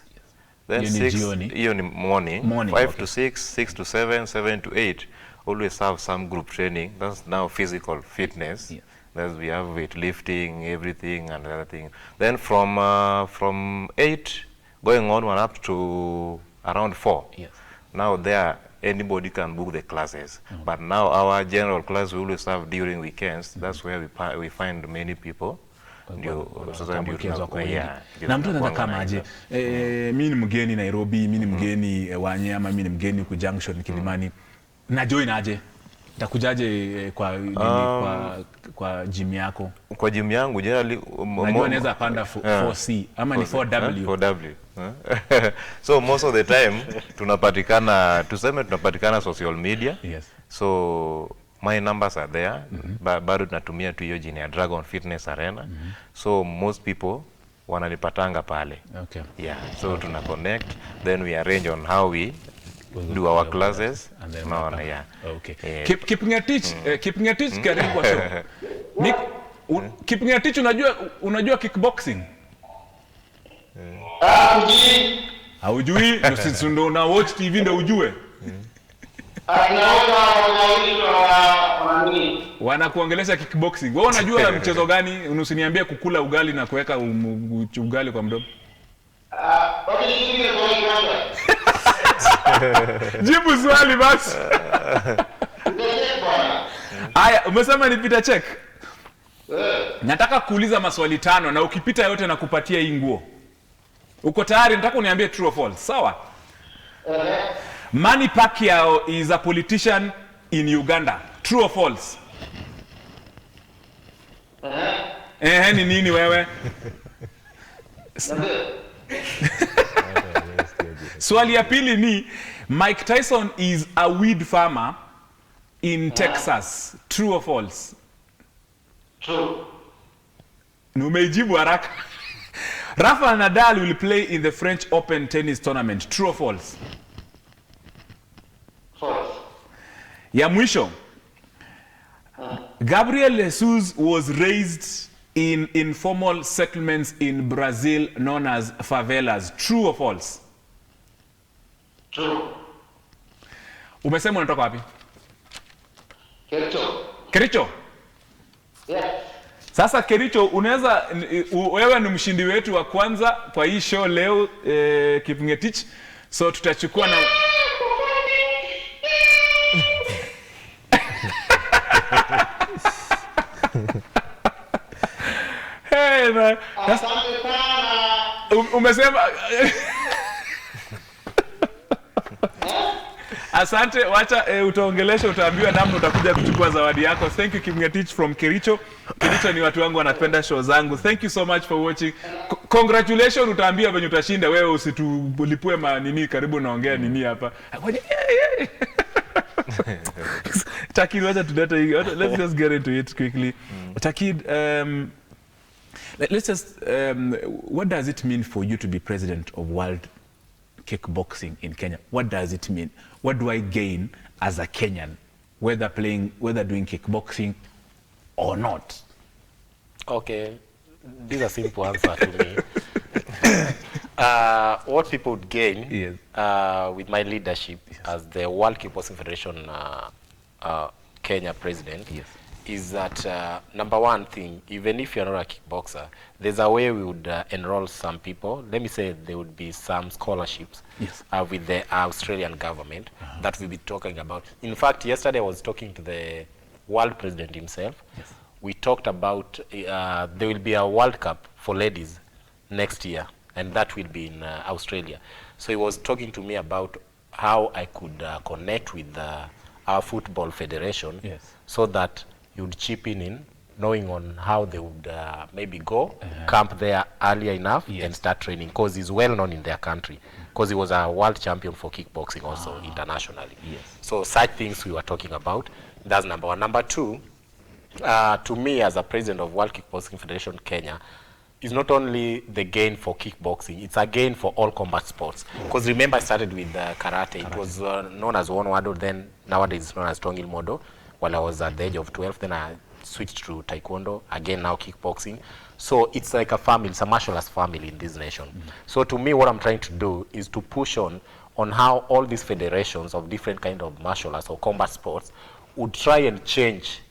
then 6 morning, 5 to 6 to 7, 7 to 8. Always have some group training. That's now physical fitness. Yes. That's we have weightlifting, everything and other things. Then from 8 going on up to around 4. Yes. Now there anybody can book the classes. But now our general class we always have during weekends. That's where we find many people. Na mtu anataka kama aje, mimi ni mgeni Nairobi, mimi ni mgeni Wanye, ama mimi ni mgeni ku Junction Kilimani, na join aje? Takujaje kwa gym yako? Kwa gym yangu generally najua naweza panda 4C ama ni 4W. 4W. So most of the time tunapatikana social media. Yes. So my numbers are there. Bado tunatumia tu hiyo jina ya Dragon Fitness Arena. So most people wananipatanga pale. Okay. Yeah. So tuna connect, then we arrange on how we do our classes. Yeah. Okay. Keeping a teach karibu kwa show. Keeping a teach unajua kickboxing? Haujui? Ndio una watch TV ndio ujue. Wanakuongelesha kickboxing. Wewe unajua mchezo gani? Usiniambie kukula ugali na kuweka ugali kwa mdomo. Jibu swali basi. Aya, umesema nipita check. Nataka kuuliza maswali 5 na ukipita yote nakupatia hii nguo. Uko tayari? Nataka uniambie true or false. Sawa? Manny Pacquiao is a politician in Uganda. True or false? Ni nini wewe? Swali ya pili ni Mike Tyson is a weed farmer in Texas. True or false? True. Numejibu haraka. Rafael Nadal will play in the French Open tennis tournament. True or false? False. Ya mwisho. Gabriel Jesus was raised in informal settlements in Brazil known as favelas. True or false? True. Umesema unatoka wapi? Kericho. Kericho? Yes. Sasa Kericho, unaweza wewe ni mshindi wetu wa kwanza kwa hii show leo Kipngetich. So tutachukua na Hey man. Umesema Asante, wacha utaongelesha, utaambiwa namna utakuja kuchukua zawadi yako. Thank you Kipngetich from Kericho. Kericho ni watu wangu wanapenda show zangu. Thank you so much for watching. Congratulations, utaambia venye utashinda, wewe usitulipue manini karibu naongea nini hapa. Takid, let's just get into it quickly. Takid, let's just, what does it mean for you to be president of World Kickboxing in Kenya? What does it mean? What do I gain as a Kenyan, whether doing kickboxing or not? Okay, this is a simple answer to me. What people would gain with my leadership as the World Kickboxing Federation Kenya president is that number one thing, even if you're not a kickboxer, there's a way we would enroll some people. Let me say there would be some scholarships with the Australian government that we'll be talking about. In fact, yesterday I was talking to the world president himself. We talked about there will be a World Cup for ladies next year, and that will be in Australia. So he was talking to me about how I could connect with our football federation so that you would chip in knowing on how they would maybe go, camp there earlier enough and start training, because he's well known in their country, because he was a world champion for kickboxing also internationally. So such things we were talking about. That's number one. Number two, to me as a president of World Kickboxing Federation Kenya, is not only the gain for kickboxing, it's a gain for all combat sports. Because remember I started with karate. It was known as one wado, then nowadays it's known as Tongil Modo. While I was at the age of 12, then I switched to taekwondo, again now kickboxing. So it's like a family, it's a martial arts family in this nation. So to me, what I'm trying to do is to push on how all these federations of different kind of martial arts or combat sports would try and change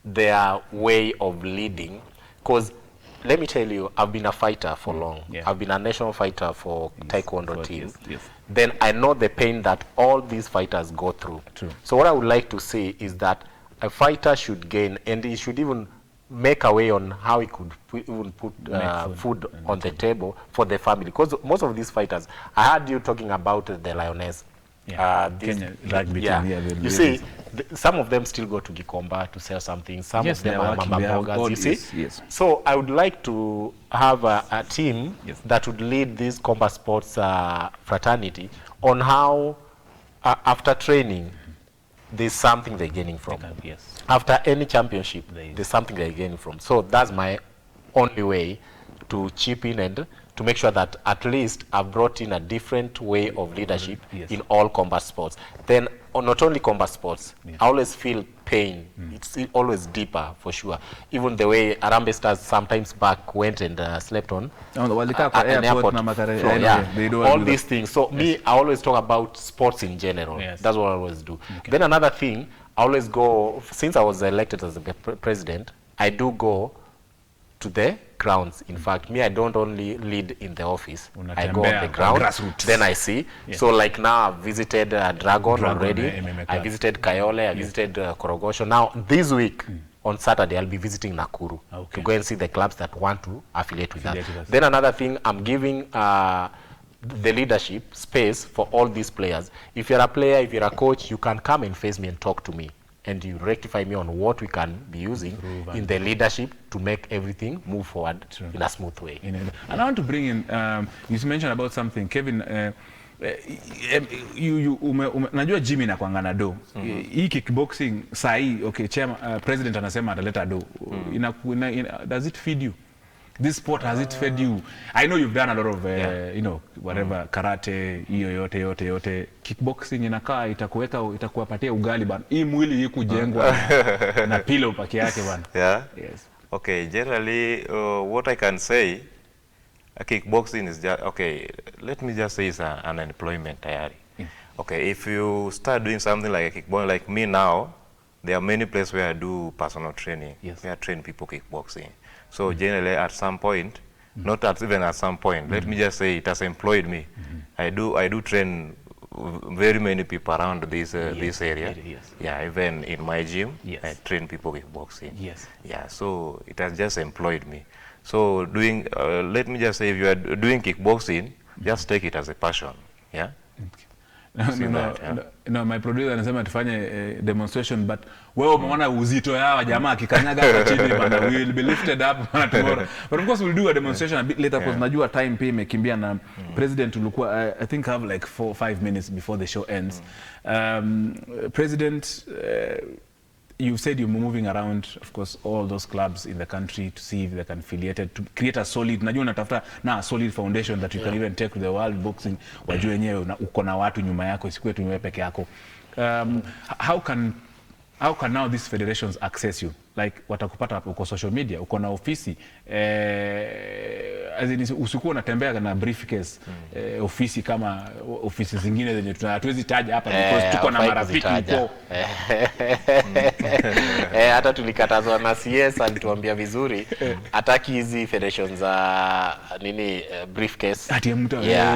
their way of leading. Because let me tell you, I've been a fighter for long. I've been a national fighter for taekwondo team. Then I know the pain that all these fighters go through. So what I would like to say is that a fighter should gain, and he should even make a way on how he could even put food on the table for the family. Because most of these fighters, I heard you talking about the Lioness. Kenya, rugby team, you see, some of them still go to Gikomba to sell something. Some of them are mama bogas, you see. So I would like to have a team that would lead this combat sports fraternity on how, after training, there's something they're gaining from. After any championship, there's something they're gaining from. So that's my only way to chip in and to make sure that at least I've brought in a different way of leadership in all combat sports. Then not only combat sports, I always feel pain. It's always deeper for sure. Even the way Harambee Stars sometimes back went and slept on an airport floor. All these things. So me, I always talk about sports in general. That's what I always do. Then another thing, I always go, since I was elected as the president, I do go to the grounds. In fact, me, I don't only lead in the office. I go on the ground, then I see. So like now I've visited Dragon already. I visited Kayole, I visited Korogosho. Now this week, on Saturday, I'll be visiting Nakuru to go and see the clubs that want to affiliate with us. Then another thing, I'm giving the leadership space for all these players. If you're a player, if you're a coach, you can come and face me and talk to me. And you rectify me on what we can be using in the leadership to make everything move forward in a smooth way. And I want to bring in, you mentioned about something, Kevin, najua Jimmy na kuangana do. Hii kickboxing sahi, okay, president anasema ataleta do. Does it feed you? This sport, has it fed you? I know you've done a lot of, you know, whatever, karate, yote. Kickboxing inakaa, itakuwapatia ugali bana. Hii mwili hii kujengwa na pillow paki yake bana. Okay, generally, what I can say, kickboxing is just, okay, let me just say it's an employment tayari. Okay, if you start doing something like a kickboxing, like me now, there are many places where I do personal training. Where I train people kickboxing. So generally, at some point, not even at some point, let me just say it has employed me. I do train very many people around this this area. Yeah, even in my gym, I train people kickboxing. Yeah, so it has just employed me. So doing, let me just say, if you are doing kickboxing, just take it as a passion. Yeah. No, my producer anasema tufanye demonstration, but wewe umeona uzito ya jamaa akikanyaga hapa chini bana, we will be lifted up tomorrow. But of course we'll do a demonstration a bit later because najua time pia imekimbia na president ulikuwa I think have like 4 or 5 minutes before the show ends. President, you said you're moving around, of course, all those clubs in the country to see if they can affiliate to create a solid, najua unatafuta na solid foundation that you can even take to the world boxing, wajue wenyewe uko na watu nyuma yako, isikuwe tu wewe peke yako. How can now these federations access you? Like watakupata uko social media, uko na ofisi, usikuwa unatembea na briefcase ofisi kama ofisi zingine zenye hatuwezi taja hapa because tuko na marafiki huko. Hata tulikatazwa na CS alituambia vizuri hataki hizi federations za briefcase.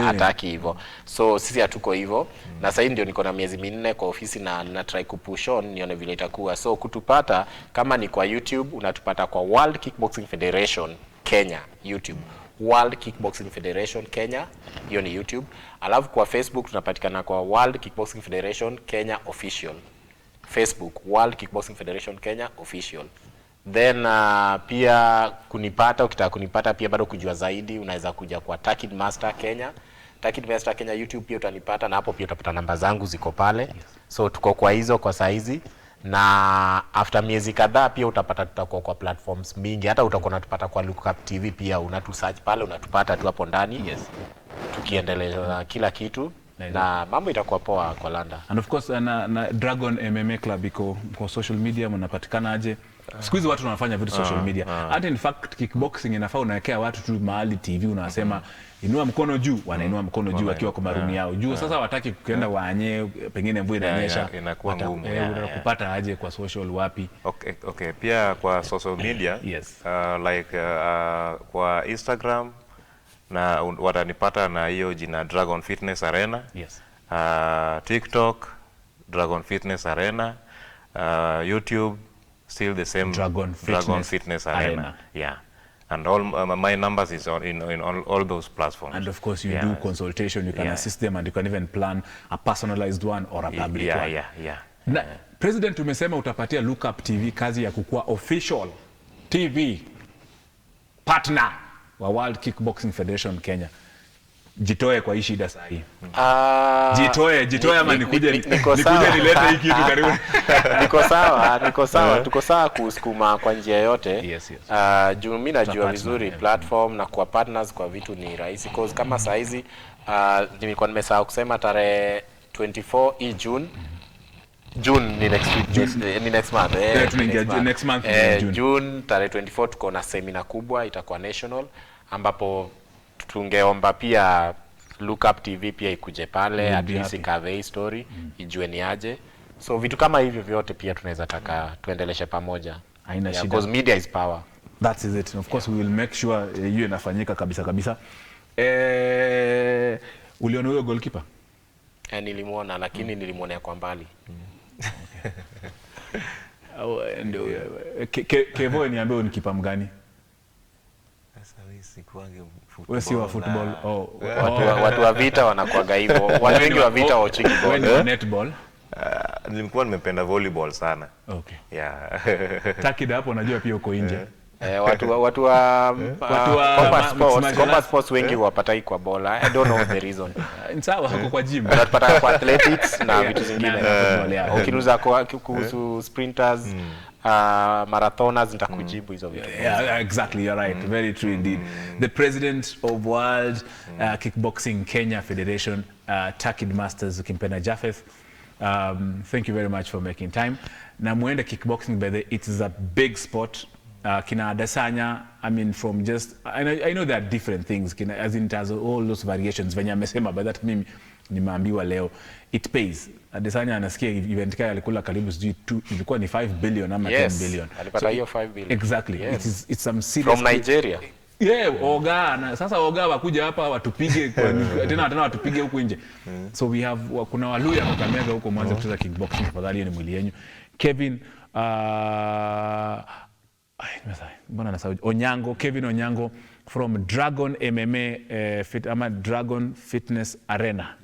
Hataki hivyo. So sisi hatuko hivyo. Na sasa ndio niko na miezi 4 kwa ofisi na try kupush on nione vile itakuwa. So kutupata kama ni kwa YouTube unatupata kwa World Kickboxing Federation Kenya YouTube. World Kickboxing Federation Kenya, hiyo ni YouTube. Alafu kwa Facebook tunapatikana kwa World Kickboxing Federation Kenya Official. Facebook World Kickboxing Federation Kenya Official. Then pia ukitaka kunipata pia bado kujua zaidi unaweza kuja kwa Takid Master Kenya. Takid Master Kenya YouTube pia utanipata, na hapo pia utapata namba zangu ziko pale. So tuko kwa hizo kwa saizi. Na after miezi kadhaa pia utapata tutakuwa kwa platforms mingi. Hata utakuwa unatupata kwa Lookup TV pia, unatusearch pale unatupata tu hapo ndani. Tukiendeleza kila kitu na mambo itakuwa poa kwa Landa. And of course na Dragon MMA Club iko kwa social media, mnapatikana aje? Siku hizi watu wanafanya vitu social media. Hata in fact kickboxing inafaa unawekea watu tu mahali TV unasema inua mkono juu, wanainua mkono juu wakiwa kwa marumi yao. Juu sasa wataki kuenda waanye, pengine mvua inanyesha, inakuwa ngumu. Unakupata aje kwa social wapi? Okay, pia kwa social media. Like kwa Instagram na watanipata na hiyo jina Dragon Fitness Arena. TikTok Dragon Fitness Arena, YouTube still the same Dragon Fitness Arena. And all my numbers is in all those platforms. And of course you do consultation, you can assist them, and you can even plan a personalized one or a public one. Na, President umesema utapatia Lookup TV kazi ya kukua official TV partner wa World Kickboxing Federation Kenya. Jitoe kwa hii shida saa hii. Jitoe ama nikuje nilete hii kitu karibu. Niko sawa, tuko sawa kusukuma kwa njia yote. Juu mimi najua vizuri platform na kwa partners kwa vitu ni rahisi, cause kama saa hizi nilikuwa nimesahau kusema tarehe 24 hii June ni next month. June tarehe 24 tuko na seminar kubwa itakuwa national, ambapo tungeomba pia Lookup TV pia ikuje pale at least cover story ijue ni aje. So vitu kama hivyo vyote pia tunaweza taka tuendeleshe pamoja. Haina shida. Because media is power. That is it. Of course we will make sure hiyo inafanyika kabisa. Uliona huyo goalkeeper? Nilimuona, lakini nilimuona kwa mbali. Ndio Kevo niambie ni kipa mgani? Wewe si wa football. Watu wa vita wanakuaga hivyo. Watu wengi wa vita wa ball. Netball. Nilikuwa nimependa volleyball sana. Okay. Takid hapo najua pia uko nje. Watu wa combat sports wengi wapata kwa bola. I don't know the reason. Sawa, hako kwa gym. Wanapata kwa athletics na vitu zingine. Ukinuza kuhusu sprinters, marathoners nitakujibu hizo vitu. Exactly, you're right. Very true indeed. The president of World Kickboxing Kenya Federation, Takid Masters Kimpena Japheth. Thank you very much for making time. Na muende kickboxing, by the it is a big sport. Kina Adesanya, I mean, from just I know there are different things as in terms of all those variations venye amesema, but that mimi nimeambiwa leo it pays. Adesanya anasikia event kaya alikula karibu ilikuwa ni 5 billion ama 10 billion. Alipata hiyo 5 billion. Exactly. It's some serious from Nigeria. Oga na sasa Oga wakuja hapa watupige tena watupige huko nje. So we have kuna Waluya Kakamega huko mwanzo kucheza kickboxing, tafadhali ni mwili yenu. Kevin Kevin Onyango from Dragon MMA Dragon Fitness Arena.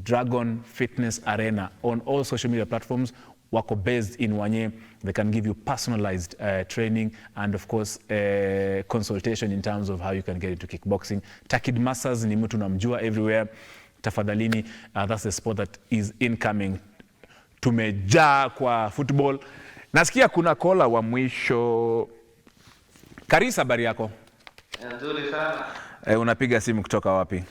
Dragon Fitness Arena on all social media platforms. Wako based in Wanye. They can give you personalized training and of course consultation in terms of how you can get into kickboxing. Takid Masters ni mtu namjua everywhere. Tafadhalini, that's the sport that is incoming. Tumejaa kwa football. Nasikia kuna kola wa mwisho. Karisa, habari yako? Nzuri sana. Unapiga simu kutoka wapi?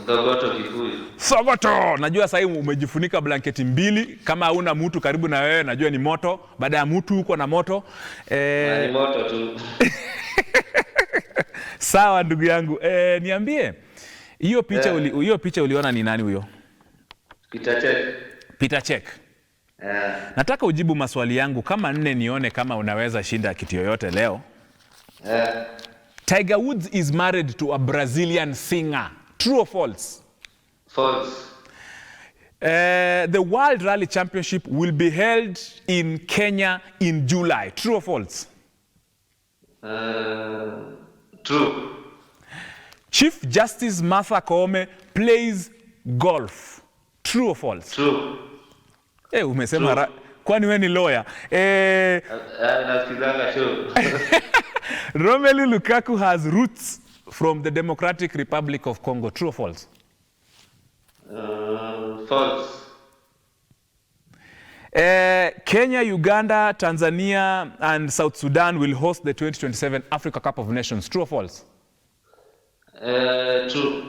Sogoto Kikuyu. Sogoto! Najua sasa umejifunika blanketi mbili. Kama hauna mtu karibu na wewe, najua ni moto. Baada ya mtu uko na moto. Ni moto tu. Sawa ndugu yangu. Niambie, hiyo picha uliona ni nani huyo? Peter Check. Peter Check. Nataka ujibu maswali yangu kama 4 nione kama unaweza shinda kitu yoyote leo. Tiger Woods is married to a Brazilian singer. True or false? False. The World Rally Championship will be held in Kenya in July. True or false? True. Chief Justice Martha Koome plays golf. True or false? True. Umesema kwani wewe ni lawyer? Nasikizanga show. Romelu Lukaku has roots from the Democratic Republic of Congo. True or false? False. Kenya, Uganda, Tanzania, and South Sudan will host the 2027 Africa Cup of Nations. True or false? True.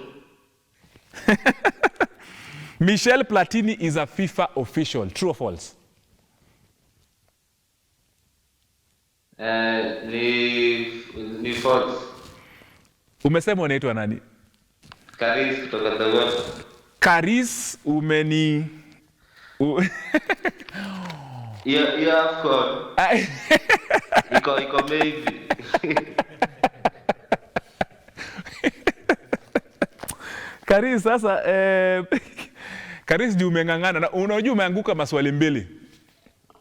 Michel Platini is a FIFA official. True or false? Ni false. Umesema unaitwa nani? Karis kutoka Sogoto. Karis umeni... You have called. Iko maybe. Karis sasa Karis di umeng'ang'ana na unajua umeanguka maswali mbili.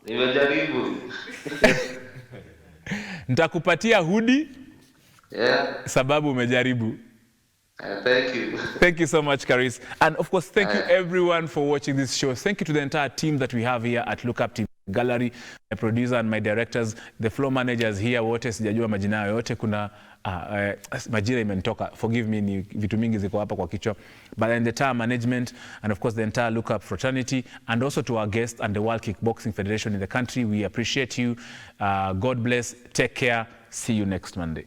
Nimejaribu. Nitakupatia hoodie. Yeah. Sababu umejaribu. Thank you. Thank you so much, Karis. And of course, thank you everyone for watching this show. Thank you to the entire team that we have here at Look Up TV Gallery, my producer and my directors, the floor managers here, wote sijajua majina yote, kuna majina imenitoka. Forgive me, ni vitu mingi ziko hapa kwa kichwa. But the entire management and of course the entire Look Up fraternity, and also to our guests and the World Kickboxing Federation in the country, we appreciate you. God bless. Take care. See you next Monday.